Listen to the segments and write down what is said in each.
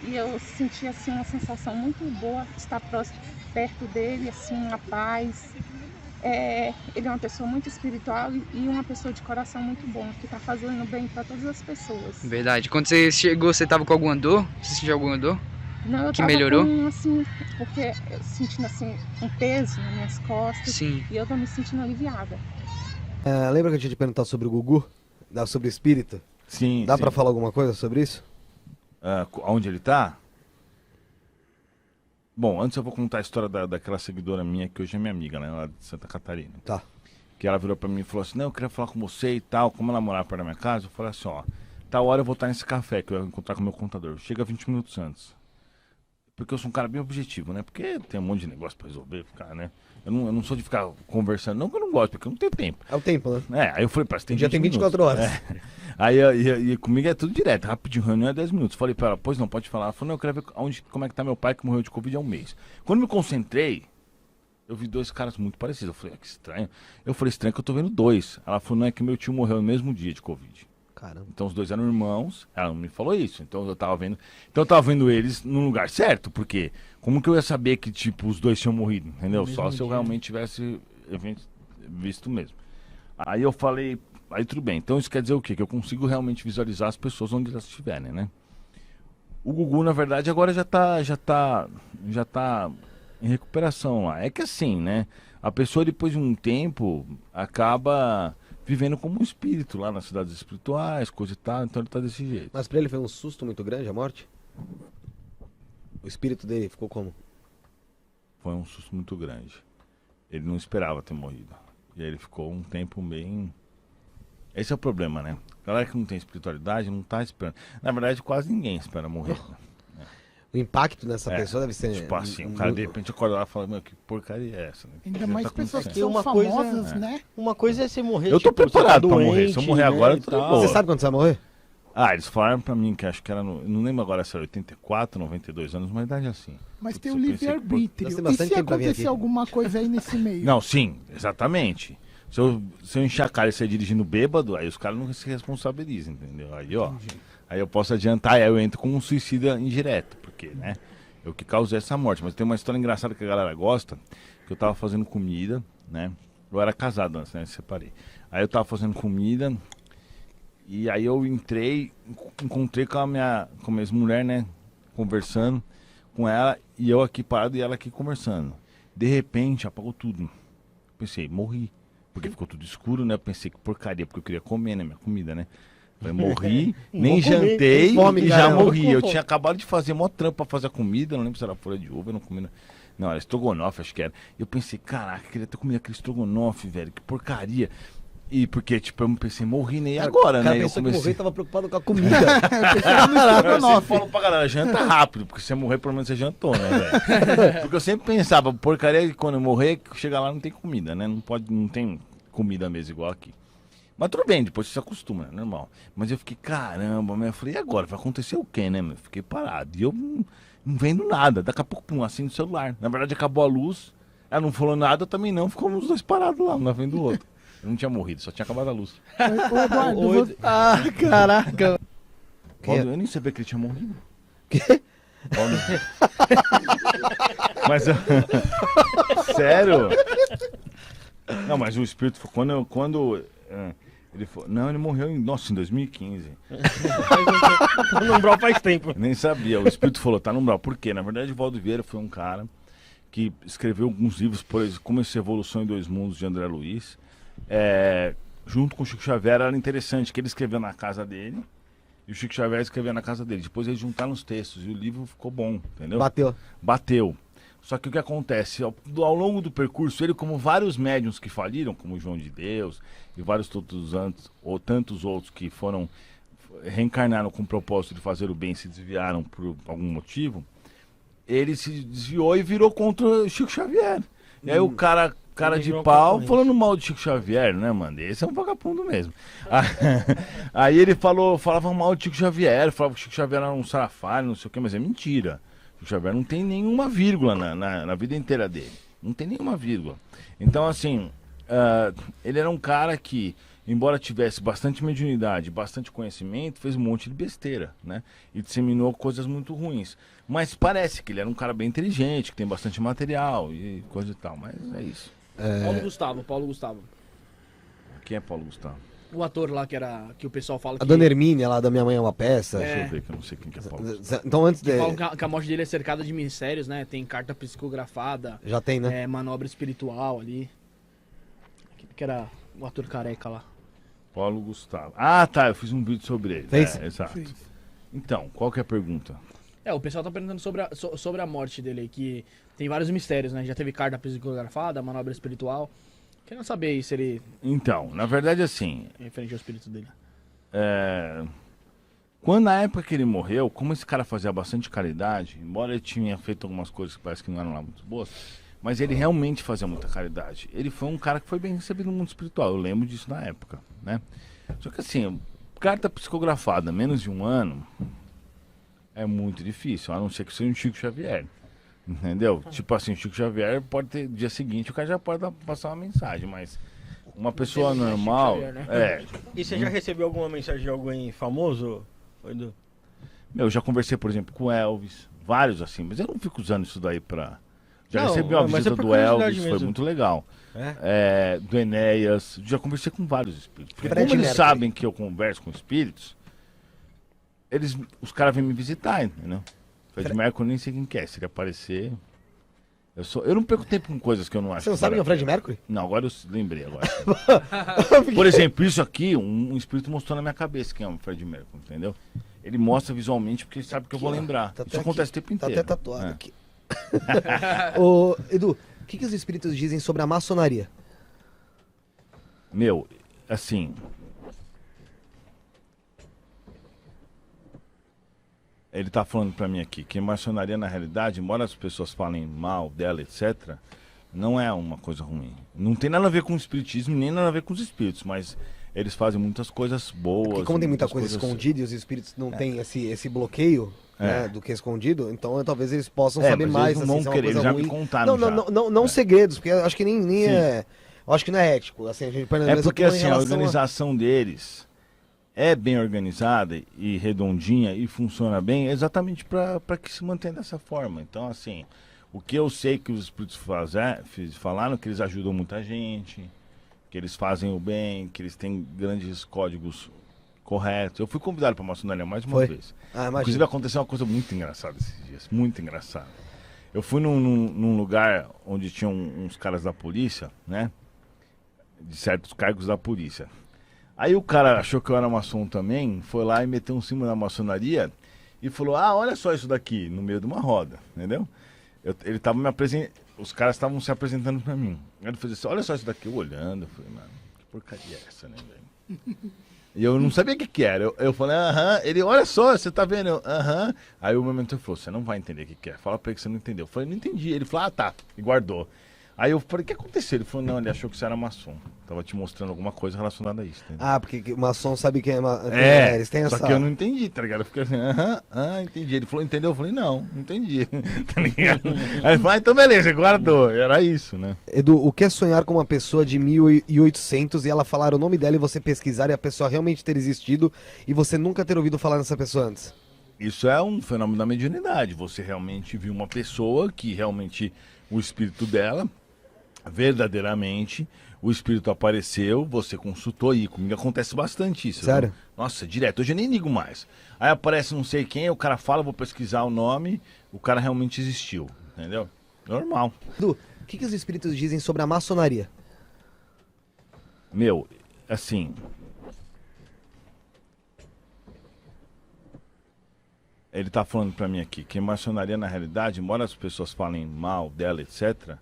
e eu senti assim uma sensação muito boa, estar próximo, perto dele, assim, uma paz. Ele é uma pessoa muito espiritual e uma pessoa de coração muito bom, que está fazendo bem para todas as pessoas. Verdade. Quando você chegou, você tava com alguma dor? Você sentiu alguma dor? Não, eu Que tava melhorou? com, assim, porque eu sentindo assim um peso nas minhas costas. Sim. E eu tô me sentindo aliviada. Lembra que eu tinha te perguntado sobre o Gugu? Sobre o espírito? Sim. Dá pra falar alguma coisa sobre isso? Onde ele tá? Bom, antes eu vou contar a história daquela seguidora minha, que hoje é minha amiga, né? Lá de Santa Catarina. Tá. Que ela virou pra mim e falou assim, não, eu queria falar com você e tal. Como ela morava perto da minha casa, eu falei assim, ó, tal hora eu vou estar nesse café que eu vou encontrar com o meu contador. Chega 20 minutos antes. Porque eu sou um cara bem objetivo, né? Porque tem um monte de negócio pra resolver, ficar, né? Eu não sou de ficar conversando, não que eu não gosto, porque eu não tenho tempo. É o tempo, né? Aí eu falei, parece que tem Um dia 20 tem 24 minutos. horas. Aí comigo é tudo direto, rapidinho, reunião é 10 minutos. Falei pra ela, pois não, pode falar. Ela falou, não, eu quero ver como é que tá meu pai que morreu de Covid há um mês. Quando me concentrei, eu vi dois caras muito parecidos. Eu falei, que estranho. Eu falei, estranho que eu tô vendo dois. Ela falou, não, é que meu tio morreu no mesmo dia de Covid. Caramba. Então os dois eram irmãos, ela não me falou isso. Então eu tava vendo eles no lugar certo, porque como que eu ia saber que, tipo, os dois tinham morrido, entendeu? Só se eu realmente tivesse visto mesmo. Aí eu falei, aí tudo bem. Então isso quer dizer o quê? Que eu consigo realmente visualizar as pessoas onde elas estiverem, né? O Gugu, na verdade, agora já tá em recuperação lá. É que assim, né? A pessoa, depois de um tempo, acaba vivendo como um espírito lá nas cidades espirituais, coisa e tal, então ele tá desse jeito. Mas pra ele foi um susto muito grande a morte? O espírito dele ficou como? Foi um susto muito grande. Ele não esperava ter morrido. E aí ele ficou um tempo bem... Esse é o problema, né? A galera que não tem espiritualidade não tá esperando. Na verdade, quase ninguém espera morrer. Né? O impacto nessa pessoa deve ser... Tipo assim, o cara de repente acorda lá e fala, meu, que porcaria é essa? Né? Ainda mais tá pessoas que acontecendo? são famosas, né? Uma coisa é você morrer, Eu tô tipo, você preparado tá pra morrer. doente, Se eu morrer agora, eu tô de e tal. boa. Você sabe quando você vai morrer? Eles falaram pra mim que acho que era, não lembro agora se era 84, 92 anos, uma idade assim. Mas tem Eu o pensei que, livre-arbítrio. Nós temos E bastante se tempo pra vir acontecer aqui. alguma coisa aí nesse meio? Não, sim, exatamente. Se eu encher a cara e sair dirigindo bêbado, aí os caras não se responsabilizam, entendeu? Aí, ó, aí eu posso adiantar, aí eu entro como um suicida indireto, porque, né, eu que causei essa morte. Mas tem uma história engraçada que a galera gosta, que eu tava fazendo comida, né, eu era casado antes, né, separei. Aí eu tava fazendo comida, e aí eu encontrei com a minha ex-mulher, né, conversando com ela, e eu aqui parado e ela aqui conversando. De repente, apagou tudo. Pensei, morri. Porque ficou tudo escuro, né? Eu pensei, que porcaria, porque eu queria comer, né? Minha comida, né? Falei, morri, nem jantei fome, e já caramba. morri. Eu tinha acabado de fazer mó trampo pra fazer a comida, não lembro se era folha de uva, eu não comi. Não, era estrogonofe, acho que era. Eu pensei, caraca, eu queria ter comido aquele estrogonofe, velho, que porcaria. E porque, tipo, eu pensei, morri, nem agora, O cara né? Eu pensou que morrer e tava preocupado com a comida. Eu sempre falo pra galera, janta rápido, porque se você morrer, pelo menos você jantou, né, velho? Porque eu sempre pensava, porcaria que quando eu morrer, chegar lá não tem comida, né? Não tem comida mesmo igual aqui. Mas tudo bem, depois você se acostuma, né? Normal. Mas eu fiquei, caramba, eu falei, e agora? Vai acontecer o quê, né? Eu fiquei parado. E eu não vendo nada. Daqui a pouco, pum, assim no celular. Na verdade, acabou a luz. Ela não falou nada, eu também não. Ficou os dois parados lá, um na frente do outro. Eu não tinha morrido, só tinha acabado a luz. Ô, Eduardo, Ah, caraca. Eu nem sabia que ele tinha morrido. Quê? Mas sério? Não, mas o espírito quando ele falou, não, ele morreu em 2015. Tá no umbral faz tempo. Nem sabia. O espírito falou, tá no umbral. Por quê? Na verdade, o Valdo Vieira foi um cara que escreveu alguns livros, por exemplo, como essa Evolução em Dois Mundos de André Luiz. Junto com o Chico Xavier, era interessante que ele escreveu na casa dele e o Chico Xavier escreveu na casa dele. Depois eles juntaram os textos e o livro ficou bom, entendeu? Bateu. Só que o que acontece? Ao longo do percurso, ele, como vários médiuns que faliram, como o João de Deus e vários tantos outros que reencarnaram com o propósito de fazer o bem e se desviaram por algum motivo, ele se desviou e virou contra o Chico Xavier. E aí o cara de pau falando mal de Chico Xavier, né, mano? Esse é um vagabundo mesmo. Aí ele falava mal de Chico Xavier, falava que o Chico Xavier era um sarafalho, não sei o que, mas é mentira. O Chico Xavier não tem nenhuma vírgula na vida inteira dele. Não tem nenhuma vírgula. Então, assim, ele era um cara que, embora tivesse bastante mediunidade, bastante conhecimento, fez um monte de besteira, né? E disseminou coisas muito ruins. Mas parece que ele era um cara bem inteligente, que tem bastante material e coisa e tal, mas é isso. Paulo Gustavo. Quem é Paulo Gustavo? O ator lá que o pessoal fala que... A Dona Hermínia lá da Minha Mãe é uma Peça. Deixa eu ver que eu não sei quem que é Paulo Gustavo. Então antes de... falam que a morte dele é cercada de mistérios, né? Tem carta psicografada, Já tem, né? manobra espiritual ali. Que era o ator careca lá. Paulo Gustavo. Ah, tá, eu fiz um vídeo sobre ele. Fez? Exato. Então, qual que é a pergunta? O pessoal tá perguntando sobre a morte dele aí, que tem vários mistérios, né? Já teve carta psicografada, manobra espiritual. Querendo saber aí se ele... Então, na verdade, assim, referente ao espírito dele. quando na época que ele morreu, como esse cara fazia bastante caridade, embora ele tinha feito algumas coisas que parece que não eram lá muito boas, mas ele realmente fazia muita caridade. Ele foi um cara que foi bem recebido no mundo espiritual, eu lembro disso na época, né? Só que assim, carta psicografada, menos de um ano, é muito difícil, a não ser que seja um Chico Xavier, entendeu? Tipo assim, o Chico Xavier pode ter, dia seguinte o cara já pode passar uma mensagem, mas uma pessoa normal... Chico Xavier, né? E você já recebeu alguma mensagem de alguém famoso, Edu? Eu já conversei, por exemplo, com o Elvis, vários assim, mas eu não fico usando isso daí pra... Já Não, recebi uma mas visita é por do curiosidade Elvis, foi mesmo. muito legal. Do Enéas, já conversei com vários espíritos. Porque Fred como eles Mercury. sabem que eu converso com espíritos, os caras vêm me visitar, entendeu? Fred Mercury nem sei quem que é, se ele aparecer... Eu não perco tempo com coisas que eu não acho. Você não que sabe quem é o vale a Fred pena. Mercury? Não, agora eu lembrei agora. Por exemplo, isso aqui, um espírito mostrou na minha cabeça quem é o Fred Mercury, entendeu? Ele mostra visualmente porque ele sabe que eu vou lembrar. Tá até Isso acontece o aqui, tempo inteiro. Tá até tatuado É. aqui. Ô, Edu, o que os espíritos dizem sobre a maçonaria? Meu, assim... Ele tá falando pra mim aqui que a maçonaria, na realidade, embora as pessoas falem mal dela, etc., não é uma coisa ruim. Não tem nada a ver com o espiritismo, nem nada a ver com os espíritos, mas eles fazem muitas coisas boas. Porque como tem muita muitas coisa coisas- escondida e os espíritos não têm esse bloqueio, né, do que é escondido, então talvez eles possam É, saber mas mais, eles não assim, vão se é uma querer, eles coisa já me ruim. contaram Não já. segredos, porque eu acho que nem Sim. é... Eu acho que não é ético, assim, a gente põe na É mesma porque coisa em assim, a relação organização deles é bem organizada e redondinha e funciona bem exatamente para que se mantenha dessa forma. Então, assim, o que eu sei que os espíritos falaram que eles ajudam muita gente, que eles fazem o bem, que eles têm grandes códigos corretos. Eu fui convidado para a maçonaria mais uma Foi? vez. Imagina. Inclusive aconteceu uma coisa muito engraçada esses dias, muito engraçada. Eu fui num lugar onde tinham uns caras da polícia, né? De certos cargos da polícia. Aí o cara achou que eu era maçom também, foi lá e meteu um símbolo na maçonaria e falou, olha só isso daqui, no meio de uma roda, entendeu? Ele tava me apresentando, os caras estavam se apresentando pra mim. Aí ele fez assim, olha só isso daqui, eu olhando, eu falei, mano, que porcaria é essa, né, velho? E eu não sabia o que era. Eu falei, ele, olha só, você tá vendo? Eu, Aí o meu mentor falou, você não vai entender o que é. Fala pra ele que você não entendeu. Eu falei, não entendi. Ele falou, tá. E guardou. Aí eu falei, o que aconteceu? Ele falou, não, ele achou que você era maçom. Tava te mostrando alguma coisa relacionada a isso. Entendeu? porque o maçom sabe quem é... eles têm só essa... que eu não entendi, tá ligado? Eu fiquei assim, entendi. Ele falou, entendeu? Eu falei, não entendi. Tá ligado? Aí ele falou, então beleza, guardou. Era isso, né? Edu, o que é sonhar com uma pessoa de 1800 e ela falar o nome dela e você pesquisar e a pessoa realmente ter existido e você nunca ter ouvido falar nessa pessoa antes? Isso é um fenômeno da mediunidade. Você realmente viu uma pessoa que realmente o espírito dela, verdadeiramente, o espírito apareceu, você consultou e comigo acontece bastante isso. Sério? Viu? Nossa, direto. Hoje eu nem ligo mais. Aí aparece não sei quem, o cara fala, vou pesquisar o nome, o cara realmente existiu, entendeu? Normal. Edu, o que os espíritos dizem sobre a maçonaria? Meu, assim... Ele tá falando pra mim aqui que a maçonaria, na realidade, embora as pessoas falem mal dela, etc.,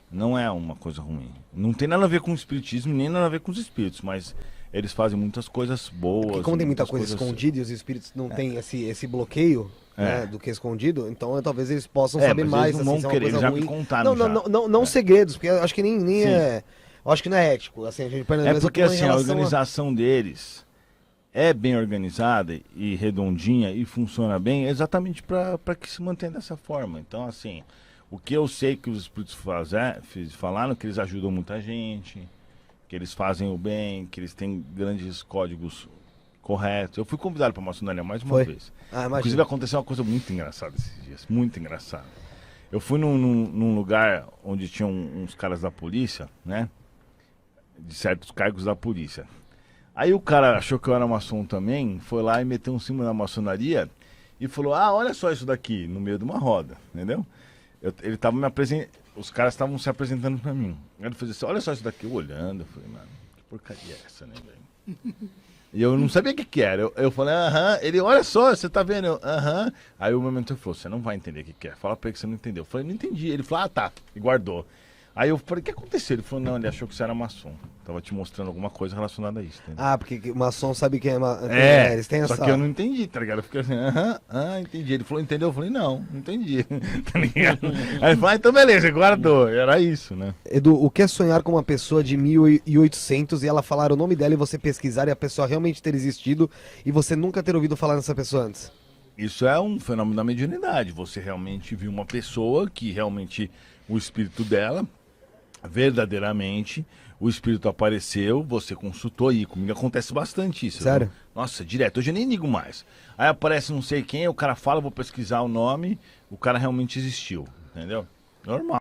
não é uma coisa ruim. Não tem nada a ver com o espiritismo, nem nada a ver com os espíritos, mas eles fazem muitas coisas boas. Porque como tem muita muitas coisa coisas... escondida e os espíritos não têm esse bloqueio, É. né, do que é escondido, então talvez eles possam É, saber mas mais, eles não assim, vão se é uma querer, coisa eles já ruim. me contaram Não já. segredos, porque eu acho que nem Sim. é... Eu acho que não é ético, assim, a gente põe na É mesma porque coisa em assim, a relação organização deles é bem organizada e redondinha e funciona bem exatamente para que se mantenha dessa forma. Então, assim, o que eu sei que os espíritos falaram que eles ajudam muita gente, que eles fazem o bem, que eles têm grandes códigos corretos. Eu fui convidado para maçonaria mais uma vez. Inclusive aconteceu uma coisa muito engraçada esses dias, muito engraçada. Eu fui num lugar onde tinham uns caras da polícia, né? De certos cargos da polícia. Aí o cara achou que eu era maçom também, foi lá e meteu um símbolo na maçonaria e falou, olha só isso daqui, no meio de uma roda, entendeu? Ele tava me apresentando, os caras estavam se apresentando pra mim. Aí ele fez assim, olha só isso daqui, eu olhando, eu falei, mano, que porcaria é essa, né, velho? E eu não sabia o que era. Eu falei, ele, olha só, você tá vendo? Eu, Aí o meu mentor falou, você não vai entender o que é. Fala pra ele que você não entendeu. Eu falei, não entendi. Ele falou, tá. E guardou. Aí eu falei, o que aconteceu? Ele falou, não, ele achou que você era maçom. Tava te mostrando alguma coisa relacionada a isso. Entendeu? Porque maçom sabe quem é. Eles têm só essa... que eu não entendi, tá ligado? Eu fiquei assim, entendi. Ele falou, entendeu? Eu falei, não entendi. Tá ligado? Aí ele falou, então beleza, guardou. Era isso, né? Edu, o que é sonhar com uma pessoa de 1800 e ela falar o nome dela e você pesquisar e a pessoa realmente ter existido e você nunca ter ouvido falar nessa pessoa antes? Isso é um fenômeno da mediunidade. Você realmente viu uma pessoa que realmente o espírito dela, verdadeiramente, o espírito apareceu, você consultou aí. Comigo acontece bastante isso. Sério? Viu? Nossa, direto. Hoje eu nem ligo mais. Aí aparece não sei quem, o cara fala, vou pesquisar o nome, o cara realmente existiu. Entendeu? Normal.